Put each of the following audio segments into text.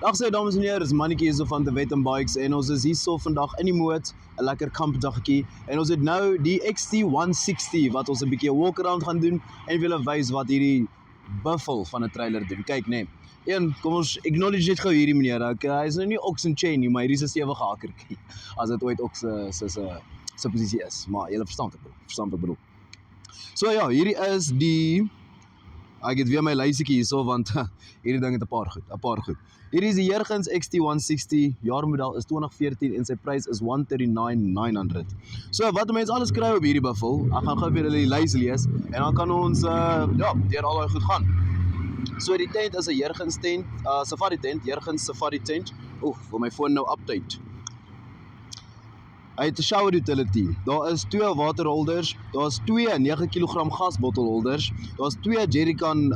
Dag sê dames en heren, is mannetjie hier so van de Wet en Bikes en ons is hier so vandag in die moed, 'n lekker kampdaggetjie en ons het nou die XT160 wat ons 'n bietjie walk-around gaan doen en wil wys wat hierdie buffel van 'n trailer doen. Kyk nee. Kom ons acknowledge net gou hierdie meneer. Hy is nou nie ox and chain nie, maar hierdie is 'n stewige hakkertjie. As dit ooit ox se posisie is, maar jy verstaan wat ek bedoel. So ja, hierdie is die ek het weer my lysietjie hierso want hierdie ding het 'n paar goed. Hierdie is die Jurgens XT160, jaarmodel is 2014 en sy prys is 139,900. So wat mense alles kry op hierdie buffel, ek gaan gou vir julle die lys lees en dan kan ons deur al daai goed gaan. So die tent is 'n Jurgens tent, safari tent, Jurgens safari tent. Vir my foon nou update. Hy het 'n shower utility. Daar is 2 waterholders, daar is 2 9 kg gasbottelholders, daar is 2 jerrycan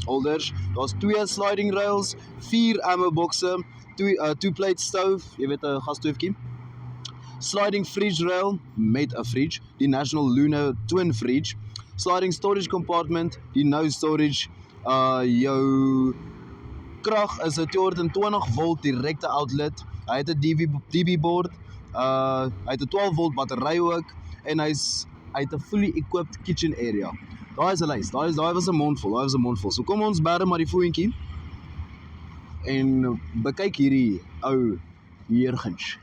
holders, daar is 2 sliding rails, 4 ammo bokse, 2 plate stove, jy weet 'n gasstoofjie. Sliding fridge rail met 'n fridge, die National Luna twin fridge. Sliding storage compartment, die no storage. Jou krag is 'n 220 volt direkte outlet. Hy het 'n DB board. Hy het 'n 12 volt battery ook en hy het 'n fully equipped kitchen area. Daai is 'n lys. Daai was 'n mondvol. So kom ons bære maar die voetjie en bekyk hierdie ou Jurgens.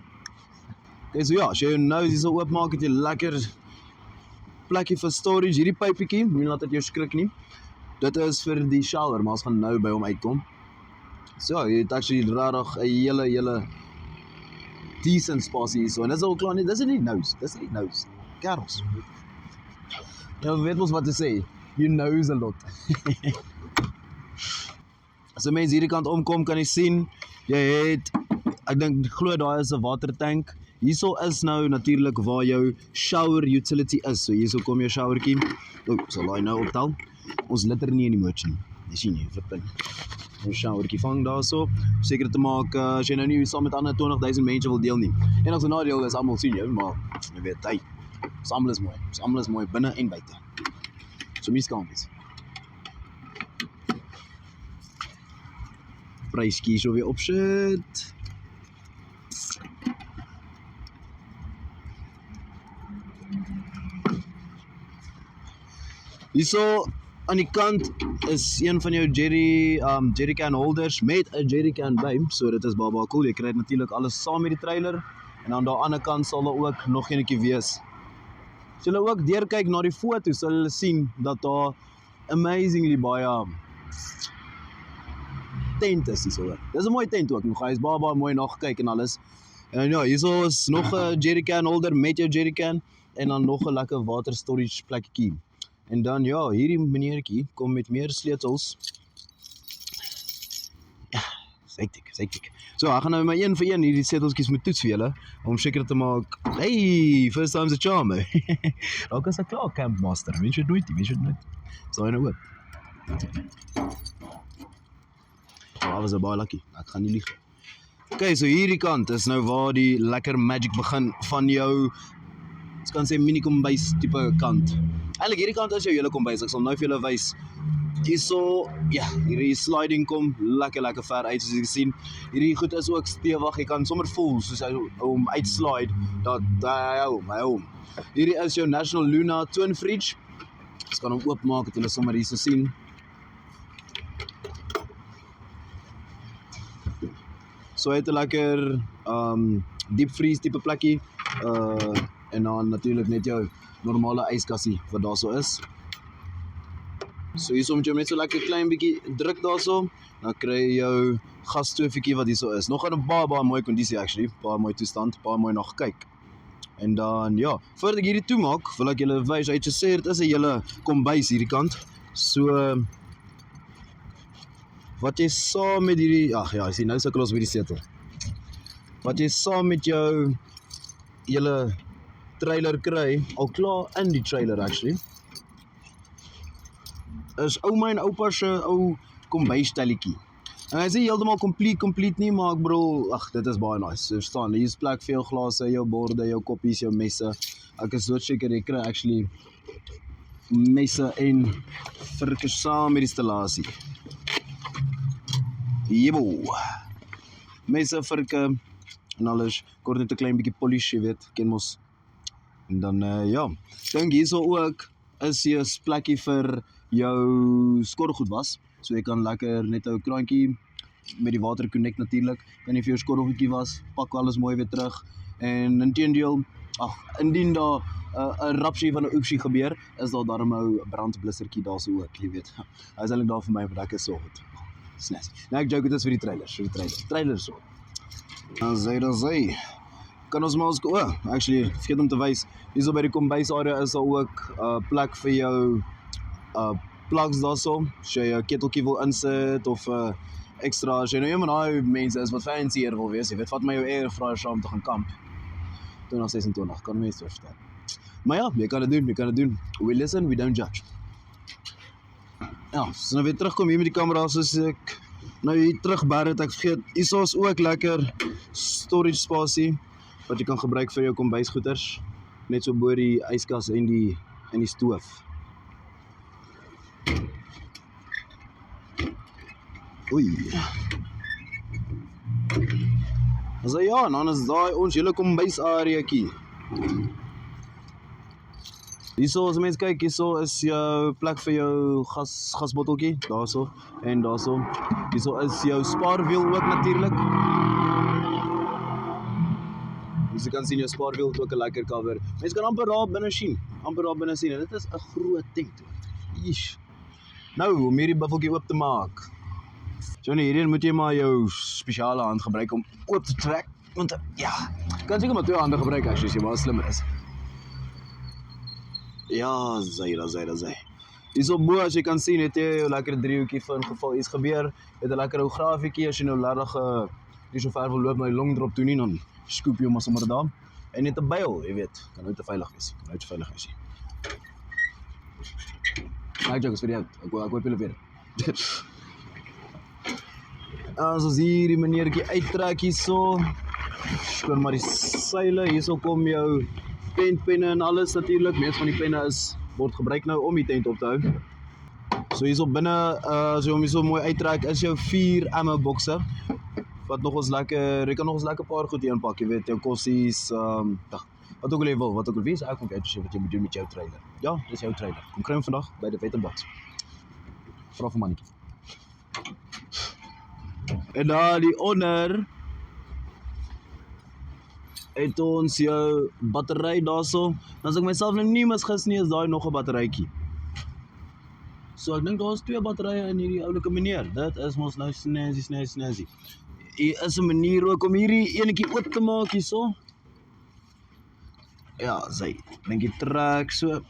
Okay, so ja, as jy nou dis so oopmaak het jy lekker plekkie vir storage. Hierdie pypietjie, moenie laat dit jou skrik nie. Dit is vir die shower, maar ons gaan nou by hom uitkom. So, jy het actually rarig 'n hele decent spasie hier so. En dis al klaar nie, dis nie nose. Kerels. Nou weet ons wat te sê. You knows a lot. As 'n mens hierdie kant omkom, kan jy sien, jy het, ek glo daai is 'n watertank. Hierso is nou natuurlik waar jou shower utility is. So hierso kom jou showertjie. Sal hy nou optel. Ons litter nie in die motor nie. Jy sien jy, flippin. Ons showertjie vang daarso, seker te maak as jy nou nie saam met ander 20,000 mense wil deelneem. En as 'n nadeel is almal sien jou, maar jy weet, hey, almal is mooi binne en buite. So mis kampies. Pryskies so weer opsit. Hierso aan die kant is een van jou jerrycan holders met 'n jerrycan by, so dit is baie cool. Jy kry natuurlik alles saam met die trailer en dan daar aan die ander kant sal daar ook nog eenetjie wees. As julle ook deurkyk na die foto, sal julle sien dat daar amazingly baie tent is hierso. Dis 'n mooi tent ook. Nog hy is baie mooi na gekyk en alles. En ja, hierso is nog 'n jerrycan holder met jou jerrycan en dan nog 'n lekker water storage plekkie. En dan ja, hierdie meneertjie kom met meer sleutels. Ja, hektiek. So, ek gaan nou maar een vir een hierdie sleutels moet toets vir julle om seker te maak. Hey, first time's a charm. Dalk is 'n klaar campmaster. Mens weet nooit. So hy nou oop. I was baie lucky. Ek gaan nie lieg. Okay, so hierdie kant is nou waar die lekker magic begin van jou, ons kan sê mini kombuis tipe kant. Eigenlijk hierdie kant is jou hele kombuis, ek sal nou vir julle wys. Hierso, ja, hierdie sliding kom lekker ver uit soos jy sien. Hierdie goed is ook stewig, jy kan sommer voel soos hy hom uitslide, dat hy hou. Hierdie is jou National Luna twin fridge. Ons kan hom oopmaak, het julle sommer hierso sien. So hy het 'n lekker deep freeze tipe plekkie, en dan natuurlik net jou normale yskassie wat daarso is. So hierso moet jy net so lekker klein bietjie druk daarso, dan kry jy jou gasstoofietjie wat hierso is. Nog in 'n baie mooi kondisie actually, baie mooi toestand, baie mooi na gekyk. En dan ja, voordat ek hierdie toemaak, wil ek julle wys, hy het gesê dit is 'n hele kombuis hierdie kant. So wat jy saam met hierdie, jy sien nou sukkel ons met die setel. Wat jy saam met jou julle trailer kry, al klaar in die trailer actually, is ouma en oupa se ou kombuisstelletjie. En hy is nie heeltemal complete nie, maar ek bedoel, dit is baie nice. Jy verstaan, hier is plek vir jou glase, jou borde, jou koppies, jou messe. Ek is doodseker jy kry actually messe en virke saam met die installasie. Jebo. messe, virke en alles. Kort net 'n klein bietjie polish, jy weet, ken mos. En dan ja, dink hierso ook is hier 'n plekkie vir jou skorrelgoed was. So jy kan lekker net 'n kraantjie met die water connect natuurlik. Kan jy vir jou skorrelgoedjie was, pak alles mooi weer terug. En inteendeel, indien daar 'n rapsie van 'n oepsie gebeur, is daar darm 'n brandblussertjie daarso ook, jy weet. Hy is eintlik daar vir my, want ek is so goed. Snazzy. Nou ek joke, dit is vir die trailers, Trailers so. Dan sê. Kan ons maar ons actually, vergeet om te wys, hierso by die kombuisarea is daar ook 'n plek vir jou plugs daarso, as jy 'n keteltjie wil insit of extra, as jy nou een van daai mense is wat fancier wil wees, jy weet, vat my jou airfryer saam om te gaan kamp. 2026, kan mense so verstaan. Maar ja, jy kan dit doen. We listen, we don't judge. Ja, so nou weer terugkom hier met die kamera, soos ek nou hier terug bære het, ek vergeet, hierso is ook lekker storage spasie, wat jy kan gebruik vir jou kombuisgoeders, net so bo die yskas en die stoof. Oei. So ja, en dan is daai ons hele kombuisareakie. Hierso, as mens kyk, hierso is jou plek vir jou gasbotteltjie, daarso, en daarso. Hierso is jou spaarwiel ook natuurlik. Dus jy kan sien, jou spaarwiel het ook 'n lekker cover. Mens kan amper daar binne sien, en dit is 'n groot tent. Yeesh. Nou, om hierdie buffeltjie oop te maak. Johnny, hierin moet jy maar jou spesiale hand gebruik om oop te trek, want ja, kan seker maar 2 hande gebruik as jy maar slimmer is. Ja, sy. Hierso bo, as jy kan sien, het jy 'n lekker driehoekie vir in geval iets gebeur. Het 'n lekker ou grafiekie, as jy nou regtig nie so ver wil loop na die long drop toe nie, dan scoop jy hom maar sommer daar. En net 'n byl, jy weet, kan nooit te veilig wees. Ek joke, is vir jou, ek hoop julle weer. As ons hierdie maniertjie uittrek hierso, skoon maar die seile, hierso kom jou tentpenne en alles natuurlik. Meeste van die penne word gebruik nou om die tent op te hou. So hierso binne, as jy hom hierso mooi uittrek, is jou 4 ammo bokse. Wat nog ons lekker, jy kan nog ons lekker paar goed hier inpak, jy weet, jou kossies, wat ook al jy wil, wat ook al wees, ek kom uit wat jy moet doen met jou trailer. Ja, dis jou trailer. Kom kry hom vandag by die Wetterbox. Vra vir mannetjie. En daar die onder het ons jou battery daarso. Dan as ek myself nou nie misgis nie, is daai nog 'n batterytjie. So ek dink daar is 2 batterye in hierdie oulike meneer. Dit is mos nou snazzy. Hier is 'n manier ook om hierdie enetjie oop te maak hierso. Ja, dink jy trek so.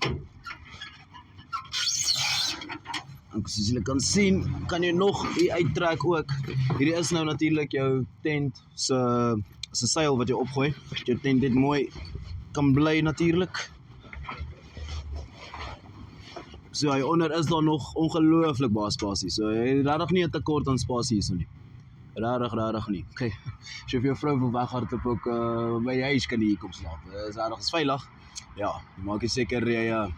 En soos julle kan sien, kan jy nog hier uittrek ook. Hierdie is nou natuurlik jou tent se seil wat jy opgooi. Jou tent dit mooi kan bly natuurlik. So hier onder is daar nog ongelooflik baie spasie. So jy het regtig nie 'n tekort aan spasie hierso nie. Regtig nie. Okay. As jy vir jou vrou wil weghardloop ook by die huis kan jy hier kom slaap. Is regtig is veilig. Ja, maak jy seker jy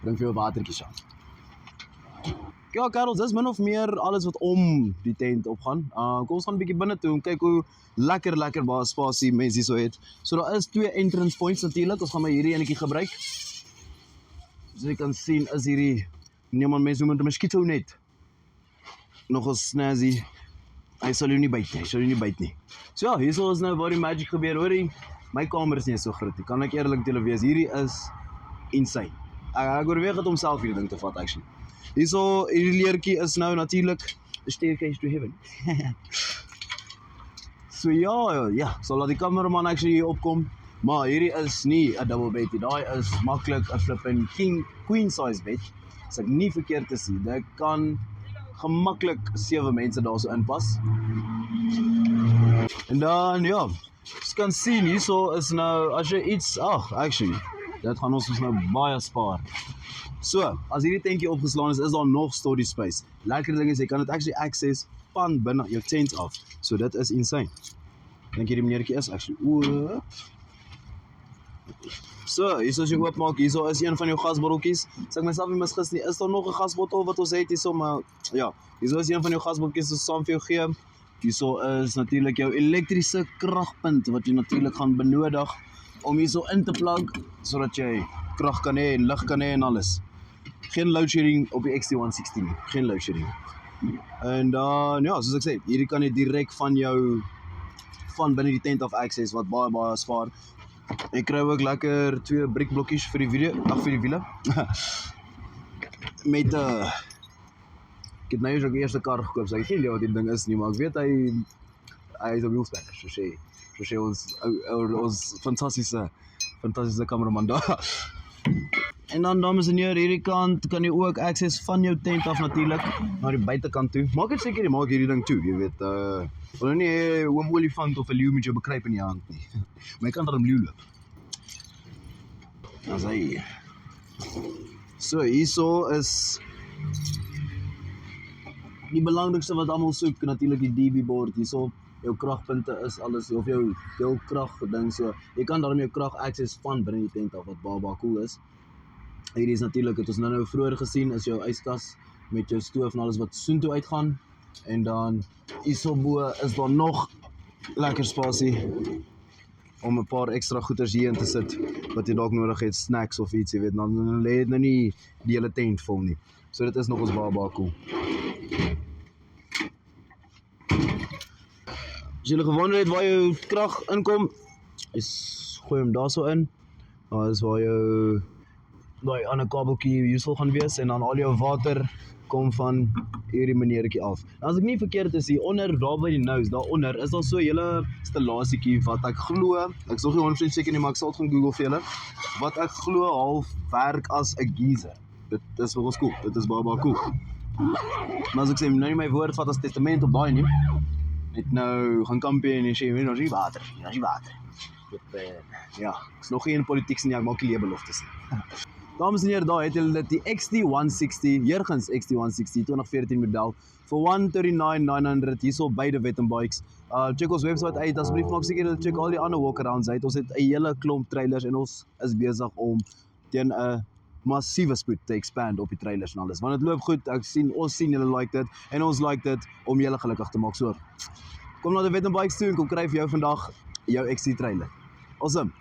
bring vir jou watertjies aan. Ja, Karels, dis min of meer alles wat om die tent opgaan. Kom ons gaan 'n bietjie binne toe en kyk hoe lekker baie spasie mense hierso het. So daar is 2 entrance points natuurlik. Ons gaan maar hierdie enetjie gebruik. So jy kan sien is hierdie, niemand mense noem dit 'n mosquito net. Nog 'n snazzy. Hy sal jou nie byt nie. So ja, hierso is nou waar die magic gebeur, hoorie. My kamer is nie so groot nie, kan ek eerlik met julle wees. Hierdie is insane. Ek oorweeg het om self hierdie ding te vat actually. Hierso, hierdie leertjie is nou natuurlik a staircase to heaven. So ja, sal laat die cameraman actually hier opkom. Maar hierdie is nie 'n double bed nie. Daai is maklik 'n flippin queen size bed. As ek nie verkeerd te sien, dit kan gemaklik 7 mense daarso inpas. En dan ja, jy kan sien hierso is nou as jy iets, actually, dit gaan ons nou baie spaar. So, as hierdie tentjie opgeslaan is daar nog storage space. Lekker ding is jy kan dit actually access van binne jou tent af. So dit is insane. Dink hierdie meneertjie is actually oop. So, hierso as jy oopmaak, hierso is een van jou gasbotteltjies. As ek myself nie misgis nie, is daar nog 'n gasbottel wat ons het hierso, maar ja, hierso is een van jou gasbotteltjies wat saam vir jou gee. Hierso is natuurlik jou elektriese kragpunt wat jy natuurlik gaan benodig om hierso in te plug sodat jy krag kan hê en lig kan hê en alles. Geen load shedding op die XT160 nie, geen load shedding. En dan ja, soos ek sê, hierdie kan jy direk van binne die tent af access wat baie spaar. Ek kry ook lekker 2 briekblokkies vir die wiele. Met ek het nou eers ook die eerste kar gekoop, so ek het geen idee wat die ding is nie, maar ek weet hy is 'n wheelspanner, soos ons fantastiese kameraman daar. En dan, dames en here, hierdie kant kan jy ook access van jou tent af natuurlik na die buitekant toe. Maak dit seker jy maak hierdie ding toe, jy weet, wil nou nie hê oom olifant of 'n leeu met jou bekruip in die hand nie. Maar jy kan daarom leeu loop. Dan sê so, hierso is die belangrikste wat almal soek, natuurlik die DB-bord. Hierso jou kragpunte is alles, of jou kragding, so jy kan daarom jou krag access van binne die tent af, wat baie cool is. Hierdie is natuurlik, het ons nou vroeër gesien, is jou yskas met jou stoof en alles wat soontoe uitgaan. En dan hierso bo is daar nog lekker spasie om 'n paar ekstra goeders hier in te sit wat jy dalk nodig het, snacks of iets, jy weet, dan lê dit nou nie die hele tent vol nie. So dit is nog ons baie cool. As julle gewonder het waar jou krag inkom, gooi hom daarso in. Daar is waar jou daai ander kabeltjie hierso gaan wees en dan al jou water kom van hierdie meneertjie af. En as ek nie verkeerd is, hier onder, daar by die nose, daaronder is daar so 'n hele installasietjie wat ek glo, ek is nog nie 100% seker nie, maar ek sal dit gaan Google vir julle, wat ek glo half werk as 'n geyser. Dit is vir ons cool, dit is baie cool. Maar as ek sê, nou nie my woord vat as testament op daai nie, net nou gaan kampie en sê, ons is water. Ja, ek is nog geen in politiek nie, ek maak nie leebeloftes nie. Dames en here, daar het julle dit die XT160, Jurgens XT160 2014 model vir 139,900 hierso by die Wet n Bikes. Check ons website uit, asseblief maak seker dat check al die ander walkarounds uit. Ons het 'n hele klomp trailers en ons is besig om teen 'n massiewe spoed te expand op die trailers en alles. Want dit loop goed, ons sien julle like dit en ons like dit om julle gelukkig te maak. So, kom na die Wet n Bikes toe en kom kry vir jou vandag jou XT trailer. Awesome.